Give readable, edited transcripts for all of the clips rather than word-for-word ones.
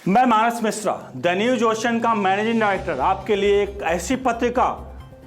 मैं मानस Mishra, the news ocean का managing director, आपके लिए एक ऐसी पत्रिका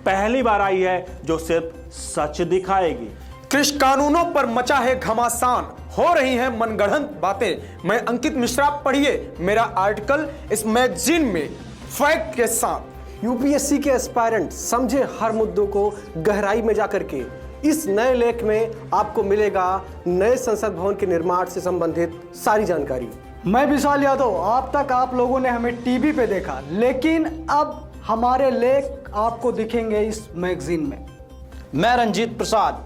पहली बार आई है जो सिर्फ सच दिखाएगी। कृषि कानूनों पर मचा है घमासान, हो रही हैं मनगढ़ंत बातें। मैं अंकित मिश्रा, पढ़िए मेरा आर्टिकल इस मैगजीन में फैक्ट के साथ। यूपीएससी के एस्पायरेंट समझे हर मुद्दों को गहराई में जाकर के। इस नए लेख में आपको मिलेगा नए संसद भवन के निर्माण से संबंधित सारी जानकारी। मैं विशाल यादव, अब तक आप लोगों ने हमें टीवी पे देखा, लेकिन अब हमारे लेख आपको दिखेंगे इस मैगजीन में। मैं Ranjit Prasad,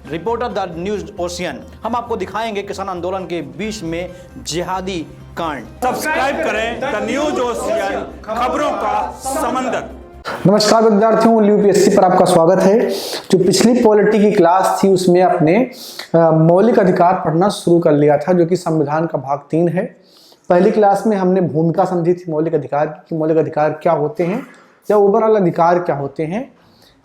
reporter the news ocean. हम आपको दिखाएंगे किसान आंदोलन के बीच में जिहादी कांड। सब्सक्राइब करें द न्यूज ओशियन, खबरों का समंदर। नमस्कार विद्यार्थियों, यूपीएससी पर आपका स्वागत है। जो पिछली पॉलिटी की क्लास थी उसमें आपने मौलिक अधिकार पढ़ना शुरू कर लिया था, जो कि संविधान का भाग 3 है। पहली क्लास में हमने भूमिका समझी थी मौलिक अधिकार की, मौलिक अधिकार क्या होते हैं या ओवरऑल अधिकार क्या होते हैं,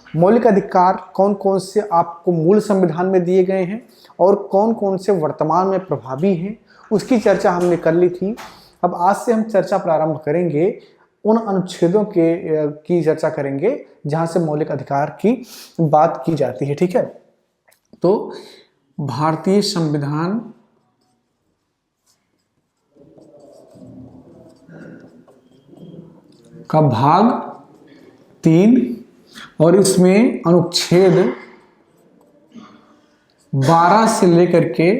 मौलिक अधिकार कौन कौन से आपको मूल संविधान में दिए गए हैं और कौन कौन से वर्तमान में प्रभावी हैं, उसकी चर्चा हमने कर ली थी। अब आज से हम चर्चा प्रारंभ करेंगे, उन अनुच्छेदों की चर्चा करेंगे जहां से मौलिक अधिकार की बात की जाती है। ठीक है, तो भारतीय संविधान का भाग 3 और इसमें अनुच्छेद 12 से लेकर के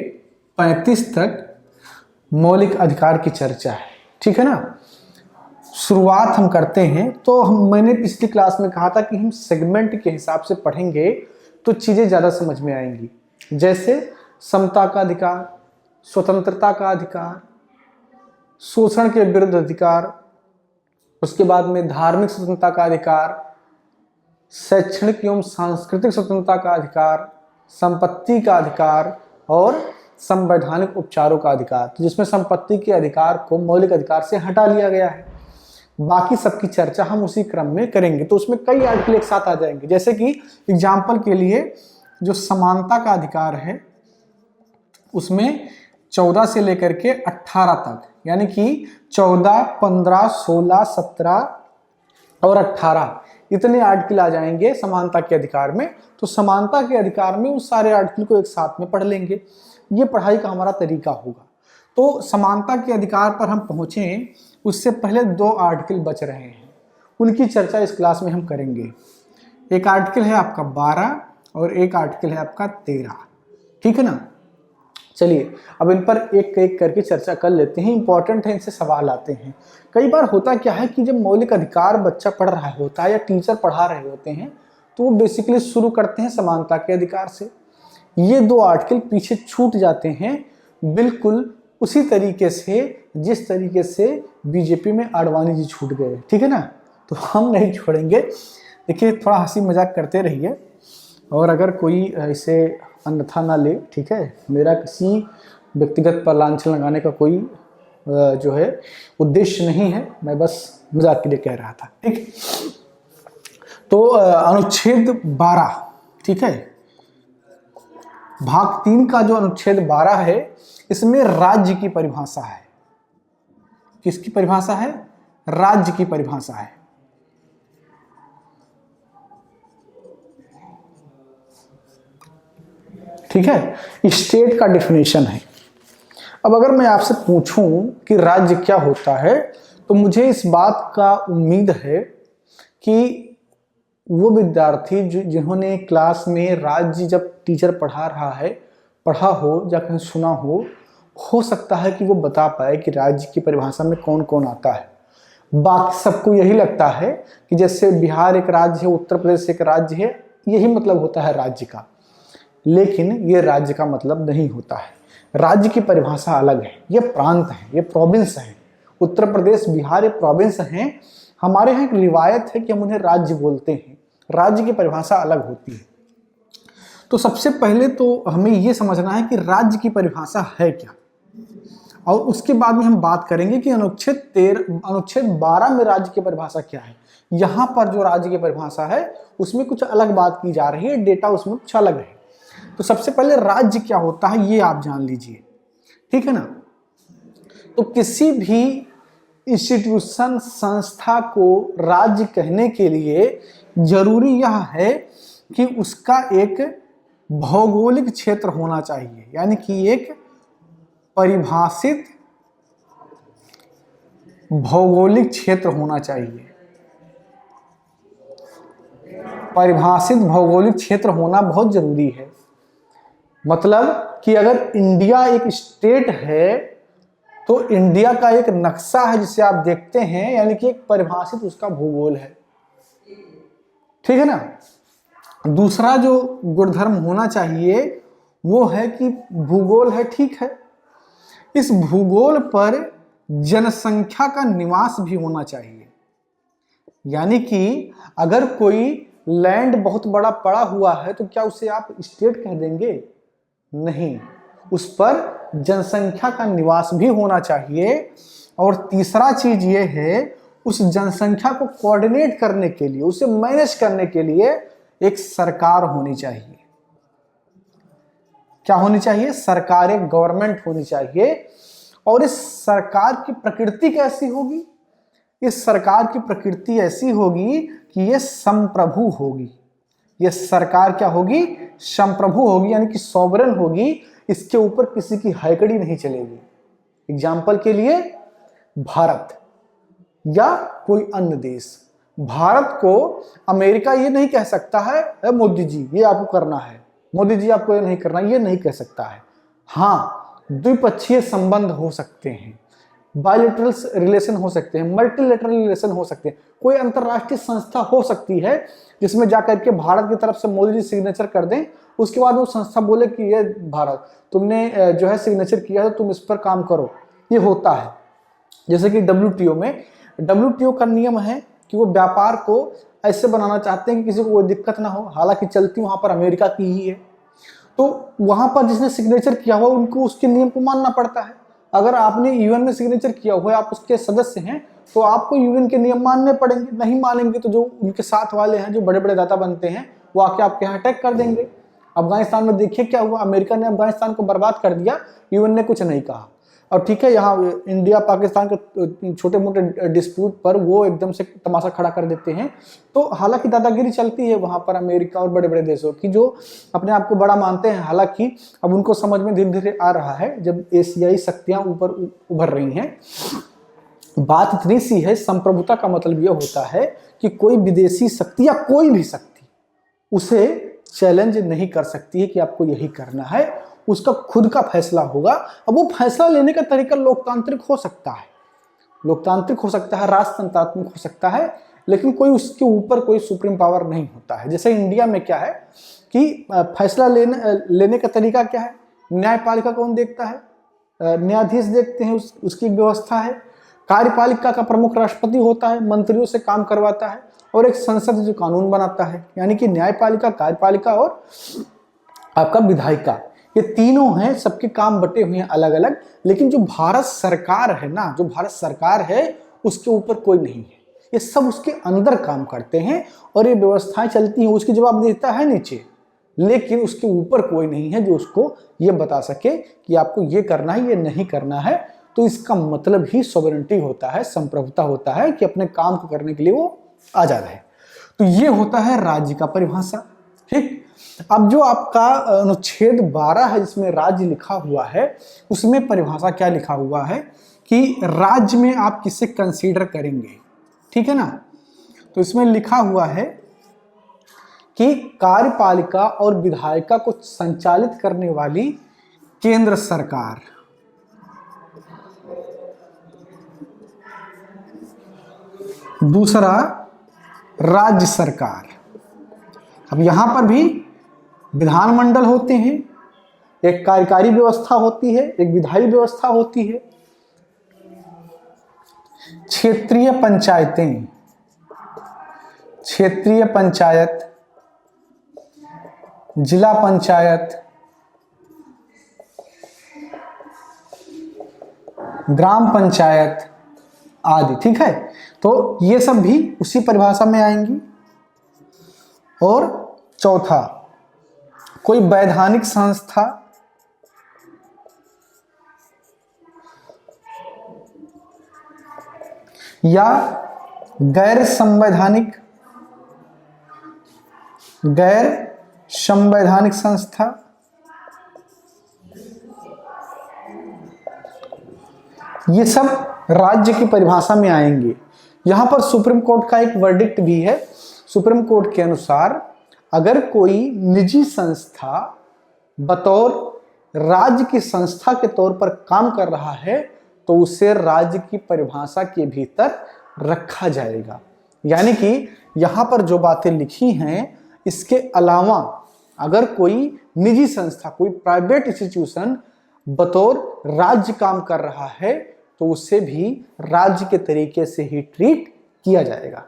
35 तक मौलिक अधिकार की चर्चा है। ठीक है ना, शुरुआत हम करते हैं। तो मैंने पिछली क्लास में कहा था कि हम सेगमेंट के हिसाब से पढ़ेंगे तो चीज़ें ज़्यादा समझ में आएंगी, जैसे समता का अधिकार, स्वतंत्रता का अधिकार, शोषण के विरुद्ध अधिकार, उसके बाद में धार्मिक स्वतंत्रता का अधिकार, शैक्षणिक एवं सांस्कृतिक स्वतंत्रता का अधिकार, संपत्ति का अधिकार और संवैधानिक उपचारों का अधिकार। तो जिसमें संपत्ति के अधिकार को मौलिक अधिकार से हटा लिया गया है। बाकी सबकी चर्चा हम उसी क्रम में करेंगे। तो उसमें कई आर्टिकल एक साथ आ जाएंगे, जैसे कि एग्जाम्पल के लिए जो समानता का अधिकार है उसमें 14 से लेकर के 18 तक, यानी कि 14, 15, 16, 17 और 18 इतने आर्टिकल आ जाएंगे समानता के अधिकार में। तो समानता के अधिकार में उस सारे आर्टिकल को एक साथ में पढ़ लेंगे। ये पढ़ाई का हमारा तरीका होगा। तो समानता के अधिकार पर हम पहुंचे उससे पहले 2 आर्टिकल बच रहे हैं, उनकी चर्चा इस क्लास में हम करेंगे। एक आर्टिकल है आपका 12 और एक आर्टिकल है आपका 13। ठीक है ना, चलिए अब इन पर एक एक करके चर्चा कर लेते हैं। इंपॉर्टेंट है, इनसे सवाल आते हैं। कई बार होता क्या है कि जब मौलिक अधिकार बच्चा पढ़ रहा होता है या टीचर पढ़ा रहे होते हैं तो वो बेसिकली शुरू करते हैं समानता के अधिकार से। ये 2 आर्टिकल पीछे छूट जाते हैं, बिल्कुल उसी तरीके से जिस तरीके से बीजेपी में आडवाणी जी छूट गए। ठीक है ना, तो हम नहीं छोड़ेंगे। देखिए, थोड़ा हंसी मजाक करते रहिए और अगर कोई इसे अन्यथा ना ले, ठीक है। मेरा किसी व्यक्तिगत पर लांछन लगाने का कोई जो है उद्देश्य नहीं है, मैं बस मजाक के लिए कह रहा था। ठीक, तो अनुच्छेद 12, ठीक है, भाग 3 का जो अनुच्छेद 12 है इसमें राज्य की परिभाषा है। किसकी परिभाषा है? राज्य की परिभाषा है। ठीक है, स्टेट का डिफिनेशन है। अब अगर मैं आपसे पूछूं कि राज्य क्या होता है तो मुझे इस बात का उम्मीद है कि वो विद्यार्थी जिन्होंने क्लास में राज्य जब टीचर पढ़ा हो या कहीं सुना हो सकता है कि वो बता पाए कि राज्य की परिभाषा में कौन कौन आता है। बाकी सबको यही लगता है कि जैसे बिहार एक राज्य है, उत्तर प्रदेश एक राज्य है, यही मतलब होता है राज्य का। लेकिन ये राज्य का मतलब नहीं होता है। राज्य की परिभाषा अलग है, ये प्रांत है, ये प्रोविंस है। उत्तर प्रदेश, बिहार ये प्रोविंस हैं। हमारे यहाँ एक रिवायत है कि हम उन्हें राज्य बोलते हैं। राज्य की परिभाषा अलग होती है। तो सबसे पहले तो हमें ये समझना है कि राज्य की परिभाषा है क्या, और उसके बाद में हम बात करेंगे कि अनुच्छेद 12 में राज्य की परिभाषा क्या है। यहाँ पर जो राज्य की परिभाषा है उसमें कुछ अलग बात की जा रही है, डेटा उसमें कुछ अलग है। तो सबसे पहले राज्य क्या होता है ये आप जान लीजिए। ठीक है ना, तो किसी भी इंस्टीट्यूशन संस्था को राज्य कहने के लिए जरूरी यह है कि उसका एक भौगोलिक क्षेत्र होना चाहिए, यानी कि एक परिभाषित भौगोलिक क्षेत्र होना चाहिए। परिभाषित भौगोलिक क्षेत्र होना बहुत जरूरी है। मतलब कि अगर इंडिया एक स्टेट है तो इंडिया का एक नक्शा है जिसे आप देखते हैं, यानी कि एक परिभाषित उसका भूगोल है, ठीक है ना। दूसरा जो गुणधर्म होना चाहिए वो है कि भूगोल है, ठीक है, इस भूगोल पर जनसंख्या का निवास भी होना चाहिए। यानी कि अगर कोई लैंड बहुत बड़ा पड़ा हुआ है तो क्या उसे आप स्टेट कह देंगे? नहीं, उस पर जनसंख्या का निवास भी होना चाहिए। और तीसरा चीज ये है, उस जनसंख्या को कोऑर्डिनेट करने के लिए, उसे मैनेज करने के लिए एक सरकार होनी चाहिए। क्या होनी चाहिए? सरकार, एक गवर्नमेंट होनी चाहिए। और इस सरकार की प्रकृति कैसी होगी? इस सरकार की प्रकृति ऐसी होगी कि ये संप्रभु होगी। ये सरकार क्या होगी? संप्रभु होगी, यानी कि सॉवरेन होगी। इसके ऊपर किसी की हैकड़ी नहीं चलेगी। एग्जाम्पल के लिए भारत या कोई अन्य देश, भारत को अमेरिका ये नहीं कह सकता है मोदी जी ये आपको करना है, मोदी जी आपको ये नहीं करना, ये नहीं कह सकता है। हाँ, द्विपक्षीय संबंध हो सकते हैं, बायलैटरल रिलेशन हो सकते हैं, मल्टीलैटरल रिलेशन हो सकते हैं, कोई अंतरराष्ट्रीय संस्था हो सकती है जिसमें जाकर के भारत की तरफ से मोदी जी सिग्नेचर कर दें, उसके बाद वो संस्था बोले कि ये भारत तुमने जो है सिग्नेचर किया है, तुम इस पर काम करो। ये होता है। जैसे कि WTO में, WTO का नियम है कि वो व्यापार को ऐसे बनाना चाहते हैं कि किसी को कोई दिक्कत ना हो, हालांकि चलती वहां पर अमेरिका की ही है। तो वहां पर जिसने सिग्नेचर किया हुआ उनको उसके नियम को मानना पड़ता है। अगर आपने UN में सिग्नेचर किया हुआ है, आप उसके सदस्य हैं, तो आपको UN के नियम मानने पड़ेंगे। नहीं मानेंगे तो जो उनके साथ वाले हैं, जो बड़े बड़े दाता बनते हैं, वो आके आपके यहाँ अटैक कर देंगे। अफगानिस्तान में देखिए क्या हुआ, अमेरिका ने अफगानिस्तान को बर्बाद कर दिया, UN ने कुछ नहीं कहा। और ठीक है, यहाँ इंडिया पाकिस्तान के छोटे मोटे डिस्प्यूट पर वो एकदम से तमाशा खड़ा कर देते हैं। तो हालांकि दादागिरी चलती है वहाँ पर अमेरिका और बड़े बड़े देशों की, जो अपने आप को बड़ा मानते हैं। हालांकि अब उनको समझ में धीरे धीरे आ रहा है, जब एशियाई शक्तियाँ ऊपर उभर रही हैं। बात इतनी सी है, संप्रभुता का मतलब यह होता है कि कोई विदेशी शक्ति या कोई भी शक्ति उसे चैलेंज नहीं कर सकती है कि आपको यही करना है। उसका खुद का फैसला होगा। अब वो फैसला लेने का तरीका लोकतांत्रिक हो सकता है, लोकतांत्रिक हो सकता है, राजतंत्रात्मक हो सकता है, लेकिन कोई उसके ऊपर कोई सुप्रीम पावर नहीं होता है। जैसे इंडिया में क्या है कि फैसला लेने का तरीका क्या है? न्यायपालिका कौन देखता है? न्यायाधीश देखते हैं, उसकी एक व्यवस्था है। कार्यपालिका का प्रमुख राष्ट्रपति होता है, मंत्रियों से काम करवाता है, और एक संसद जो कानून बनाता है। यानी कि न्यायपालिका, कार्यपालिका और आपका विधायिका, ये तीनों हैं, सबके काम बटे हुए हैं अलग अलग। लेकिन जो भारत सरकार है ना, जो भारत सरकार है, उसके ऊपर कोई नहीं है। ये सब उसके अंदर काम करते हैं और ये व्यवस्थाएं चलती हैं। उसकी जवाबदेहिता है नीचे, लेकिन उसके ऊपर कोई नहीं है जो उसको ये बता सके कि आपको ये करना है, ये नहीं करना है। तो इसका मतलब ही सॉवरेनिटी होता है, संप्रभुता होता है कि अपने काम को करने के लिए वो आजाद है। तो ये होता है राज्य का परिभाषा। ठीक, अब जो आपका अनुच्छेद 12 है जिसमें राज्य लिखा हुआ है, उसमें परिभाषा क्या लिखा हुआ है कि राज्य में आप किसे कंसीडर करेंगे। ठीक है ना। तो इसमें लिखा हुआ है कि कार्यपालिका और विधायिका को संचालित करने वाली केंद्र सरकार, दूसरा राज्य सरकार। अब यहां पर भी विधानमंडल होते हैं, एक कार्यकारी व्यवस्था होती है, एक विधायी व्यवस्था होती है। क्षेत्रीय पंचायतें, क्षेत्रीय पंचायत, जिला पंचायत, ग्राम पंचायत आदि। ठीक है, तो ये सब भी उसी परिभाषा में आएंगी। और चौथा, कोई वैधानिक संस्था, या गैर संवैधानिक संस्था, ये सब राज्य की परिभाषा में आएंगे। यहां पर सुप्रीम कोर्ट का एक वर्डिक्ट भी है। सुप्रीम कोर्ट के अनुसार अगर कोई निजी संस्था बतौर राज्य की संस्था के तौर पर काम कर रहा है तो उसे राज्य की परिभाषा के भीतर रखा जाएगा। यानी कि यहां पर जो बातें लिखी हैं इसके अलावा अगर कोई निजी संस्था, कोई प्राइवेट इंस्टीट्यूशन बतौर राज्य काम कर रहा है तो उसे भी राज्य के तरीके से ही ट्रीट किया जाएगा।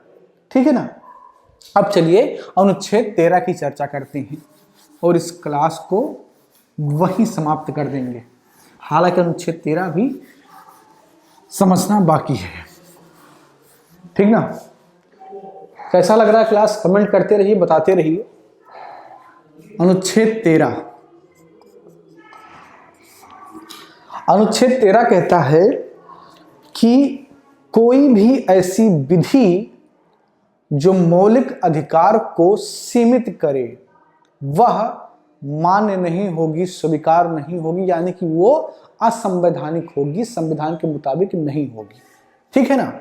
ठीक है ना। अब चलिए अनुच्छेद 13 की चर्चा करते हैं और इस क्लास को वहीं समाप्त कर देंगे। हालांकि अनुच्छेद 13 भी समझना बाकी है। ठीक ना। कैसा लग रहा है क्लास? कमेंट करते रहिए, बताते रहिए। अनुच्छेद 13, अनुच्छेद 13 कहता है कि कोई भी ऐसी विधि जो मौलिक अधिकार को सीमित करे वह मान्य नहीं होगी, स्वीकार नहीं होगी, यानी कि वो असंवैधानिक होगी, संविधान के मुताबिक नहीं होगी। ठीक है ना।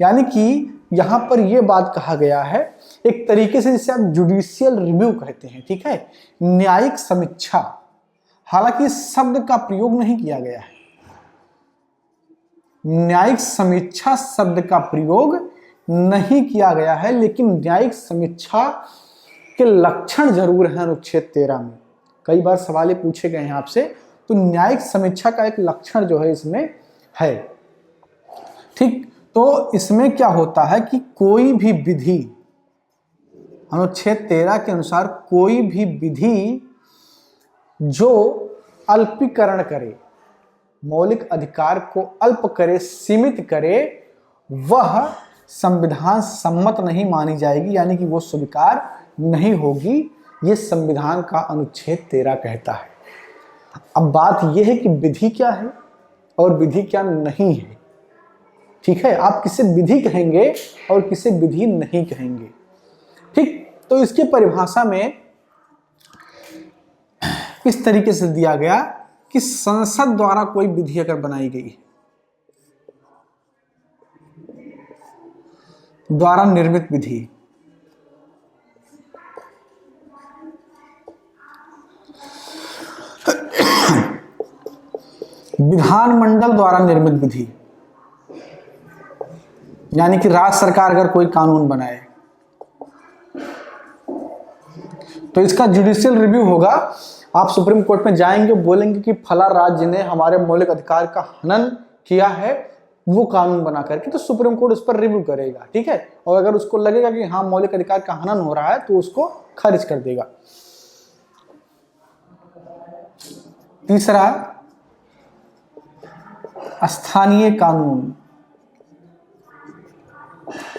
यानी कि यहां पर यह बात कहा गया है एक तरीके से जिसे आप जुडिशियल रिव्यू कहते हैं। ठीक है, न्यायिक समीक्षा। हालांकि इस शब्द का प्रयोग नहीं किया गया है, न्यायिक समीक्षा शब्द का प्रयोग नहीं किया गया है, लेकिन न्यायिक समीक्षा के लक्षण जरूर हैं अनुच्छेद 13 में। कई बार सवाल पूछे गए हैं आपसे, तो न्यायिक समीक्षा का एक लक्षण जो है इसमें है। ठीक, तो इसमें क्या होता है कि कोई भी विधि, अनुच्छेद 13 के अनुसार कोई भी विधि जो अल्पीकरण करे, मौलिक अधिकार को अल्प करे, सीमित करे, वह संविधान सम्मत नहीं मानी जाएगी, यानी कि वो स्वीकार नहीं होगी। ये संविधान का अनुच्छेद 13 कहता है। अब बात यह है कि विधि क्या है और विधि क्या नहीं है। ठीक है, आप किसे विधि कहेंगे और किसे विधि नहीं कहेंगे। ठीक, तो इसके परिभाषा में इस तरीके से दिया गया कि संसद द्वारा कोई विधि अगर बनाई गई, द्वारा निर्मित विधि, विधानमंडल द्वारा निर्मित विधि, यानी कि राज्य सरकार अगर कोई कानून बनाए तो इसका जुडिशियल रिव्यू होगा। आप सुप्रीम कोर्ट में जाएंगे, बोलेंगे कि फला राज्य ने हमारे मौलिक अधिकार का हनन किया है वो कानून बना करके, तो सुप्रीम कोर्ट उस पर रिव्यू करेगा। ठीक है, और अगर उसको लगेगा कि हाँ मौलिक अधिकार का हनन हो रहा है तो उसको खारिज कर देगा। तीसरा, स्थानीय कानून।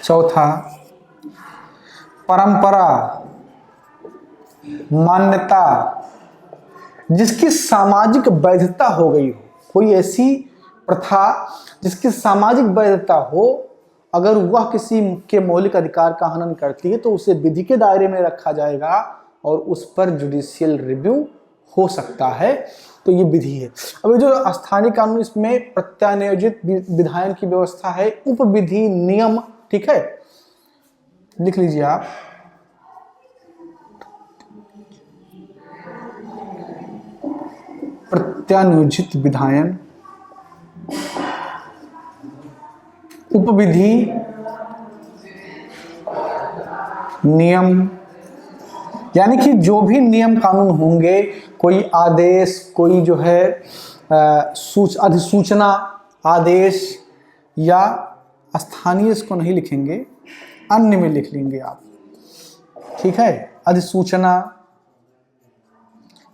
चौथा, परंपरा, मान्यता, जिसकी सामाजिक वैधता हो गई हो, कोई ऐसी प्रथा जिसकी सामाजिक वैधता हो, अगर वह किसी के मौलिक अधिकार का हनन करती है तो उसे विधि के दायरे में रखा जाएगा और उस पर जुडिशियल रिव्यू हो सकता है। तो ये विधि है। अब ये जो स्थानीय कानून, इसमें प्रत्यानियोजित विधायन की व्यवस्था है, उपविधि, नियम। ठीक है, लिख लीजिए आप। प्रत्यानियोजित विधायन, उपविधि, नियम, यानी कि जो भी नियम कानून होंगे, कोई आदेश, कोई जो है अधिसूचना आदेश, या स्थानीय इसको नहीं लिखेंगे, अन्य में लिख लेंगे आप। ठीक है, अधिसूचना,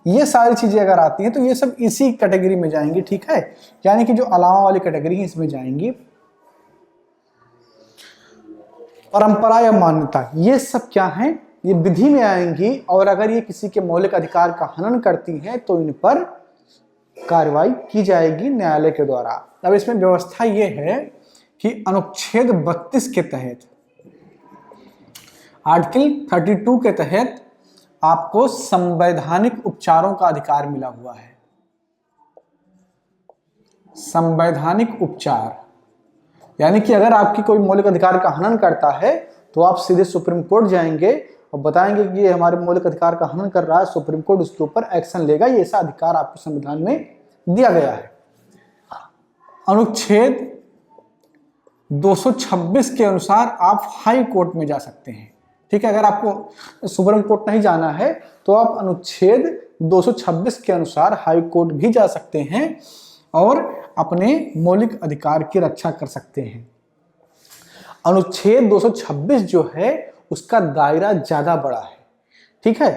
ये सारी चीजें अगर आती हैं तो ये सब इसी कैटेगरी में जाएंगी। ठीक है, यानी कि जो अलावा वाली कैटेगरी है इसमें जाएंगी। परंपरा या मान्यता, ये सब क्या है, ये विधि में आएंगी, और अगर ये किसी के मौलिक अधिकार का हनन करती हैं तो इन पर कार्रवाई की जाएगी न्यायालय के द्वारा। अब इसमें व्यवस्था ये है कि अनुच्छेद 32 के तहत, आर्टिकल 32 के तहत आपको संवैधानिक उपचारों का अधिकार मिला हुआ है। संवैधानिक उपचार यानी कि अगर आपकी कोई मौलिक अधिकार का हनन करता है तो आप सीधे सुप्रीम कोर्ट जाएंगे और बताएंगे कि ये हमारे मौलिक अधिकार का हनन कर रहा है, सुप्रीम कोर्ट उसके ऊपर एक्शन लेगा। ये ऐसा अधिकार आपको संविधान में दिया गया है। अनुच्छेद 226 के अनुसार आप हाई कोर्ट में जा सकते हैं। ठीक है, अगर आपको सुप्रीम कोर्ट नहीं जाना है तो आप अनुच्छेद 226 के अनुसार हाई कोर्ट भी जा सकते हैं और अपने मौलिक अधिकार की रक्षा कर सकते हैं। अनुच्छेद 226 जो है उसका दायरा ज्यादा बड़ा है। ठीक है,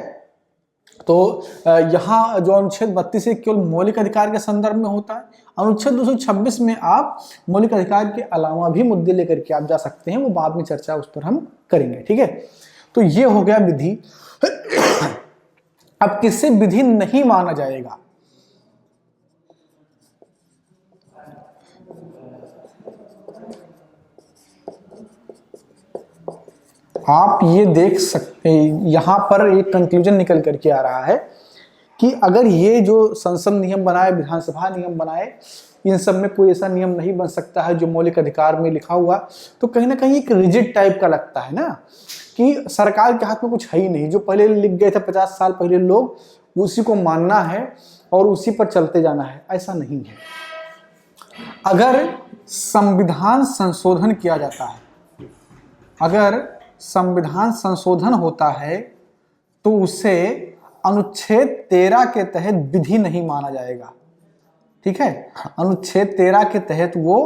तो यहाँ जो अनुच्छेद 32 है केवल मौलिक अधिकार के संदर्भ में होता है। अनुच्छेद 226 में आप मौलिक अधिकार के अलावा भी मुद्दे लेकर के आप जा सकते हैं, वो बाद में चर्चा उस पर हम करेंगे। ठीक है, तो ये हो गया विधि। अब किससे विधि नहीं माना जाएगा? आप ये देख सकते हैं, यहां पर एक कंक्लूजन निकल करके आ रहा है कि अगर ये जो संसद नियम बनाए, विधानसभा नियम बनाए, इन सब में कोई ऐसा नियम नहीं बन सकता है जो मौलिक अधिकार में लिखा हुआ, तो कहीं ना कहीं एक रिजिड टाइप का लगता है ना, कि सरकार के हाथ में कुछ है ही नहीं। जो पहले लिख गए थे 50 साल पहले लोग, उसी को मानना है और उसी पर चलते जाना है, ऐसा नहीं है। अगर संविधान संशोधन किया जाता है, अगर संविधान संशोधन होता है तो उसे अनुच्छेद 13 के तहत विधि नहीं माना जाएगा। ठीक है, अनुच्छेद 13 के तहत वो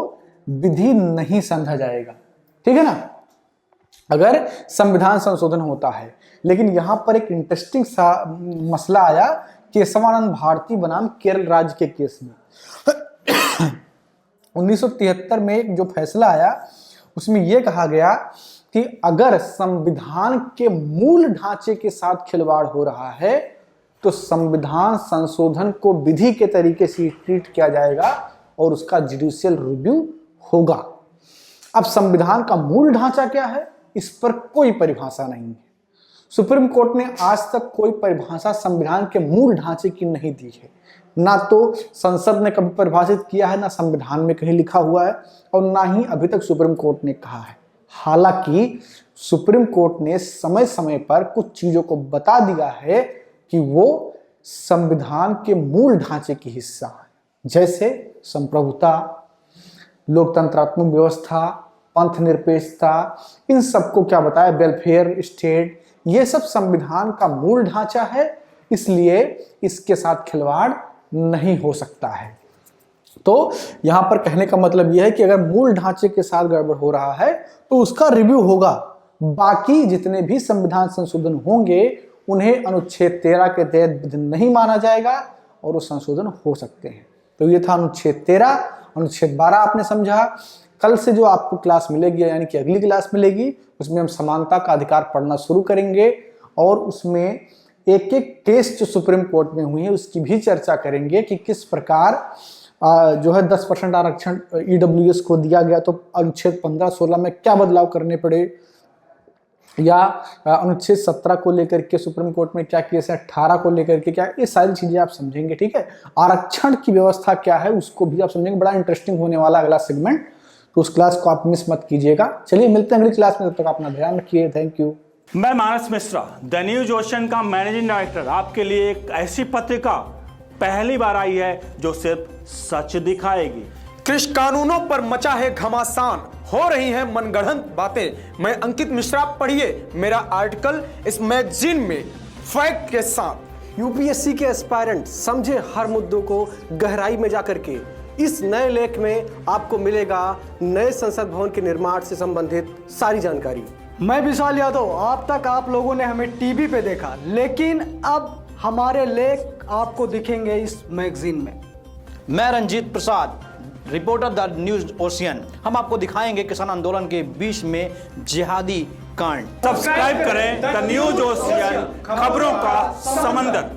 विधि नहीं समझा जाएगा। ठीक है ना, अगर संविधान संशोधन होता है। लेकिन यहां पर एक इंटरेस्टिंग सा मसला आया केशवानंद भारती बनाम केरल राज्य के केस में। 1973 में एक जो फैसला आया उसमें यह कहा गया कि अगर संविधान के मूल ढांचे के साथ खिलवाड़ हो रहा है तो संविधान संशोधन को विधि के तरीके से ट्रीट किया जाएगा और उसका जुडिशियल रिव्यू होगा। अब संविधान का मूल ढांचा क्या है, इस पर कोई परिभाषा नहीं है। सुप्रीम कोर्ट ने आज तक कोई परिभाषा संविधान के मूल ढांचे की नहीं दी है। ना तो संसद ने कभी परिभाषित किया है, ना संविधान में कहीं लिखा हुआ है, और ना ही अभी तक सुप्रीम कोर्ट ने कहा है। हालांकि सुप्रीम कोर्ट ने समय समय पर कुछ चीजों को बता दिया है कि वो संविधान के मूल ढांचे की हिस्सा है, जैसे संप्रभुता, लोकतंत्रात्मक व्यवस्था, पंथ निरपेक्षता, इन सबको क्या बताया, वेलफेयर स्टेट, ये सब संविधान का मूल ढांचा है, इसलिए इसके साथ खिलवाड़ नहीं हो सकता है। तो यहां पर कहने का मतलब यह है कि अगर मूल ढांचे के साथ गड़बड़ हो रहा है तो उसका रिव्यू होगा। बाकी जितने भी संविधान संशोधन होंगे उन्हें अनुच्छेद 13 के तहत विधि नहीं माना जाएगा और वो संशोधन हो सकते हैं। तो ये था अनुच्छेद 13। अनुच्छेद 12 आपने समझा। कल से जो आपको क्लास मिलेगी, यानी कि अगली क्लास मिलेगी, उसमें हम समानता का अधिकार पढ़ना शुरू करेंगे और उसमें एक एक केस जो सुप्रीम कोर्ट में हुई है उसकी भी चर्चा करेंगे कि किस प्रकार जो है 10% आरक्षण ईडब्ल्यूएस को दिया गया, तो अनुच्छेद 15-16 में क्या बदलाव करने पड़े, या अनुच्छेद 17 को लेकर के सुप्रीम कोर्ट में क्या केस है, 18 को लेकर के क्या, ये सारी चीजें आप समझेंगे। ठीक है, आरक्षण की व्यवस्था क्या है उसको भी आप समझेंगे। बड़ा इंटरेस्टिंग होने वाला अगला सेगमेंट, तो उस क्लास को आप मिस मत कीजिएगा। चलिए मिलते हैं अगली क्लास में, तब तक अपना ध्यान रखिए। Thank you. मैं मानस मिश्रा, द न्यूज ओशन का मैनेजिंग डायरेक्टर, आपके लिए एक ऐसी पत्रिका पहली बार आई है जो सिर्फ सच दिखाएगी। कृषि कानूनों पर मचा है घमासान, हो रही हैं मनगढ़ंत बातें। मैं अंकित मिश्रा, पढ़िए मेरा आर्टिकल इस मैगजीन में फैक्ट के साथ। यूपीएससी के एस्पायरेंट समझे हर मुद्दों को गहराई में जाकर के। इस नए लेख में आपको मिलेगा नए संसद भवन के निर्माण से संबंधित सारी जानकारी। मैं विशाल यादव, आप तक आप लोगों ने हमें टीवी पे देखा, लेकिन अब हमारे लेख आपको दिखेंगे इस मैगजीन में। मैं Ranjit Prasad, reporter the news ocean. हम आपको दिखाएंगे किसान आंदोलन के बीच में जिहादी कांड। सब्सक्राइब करें द न्यूज ओशियन, खबरों का समंदर।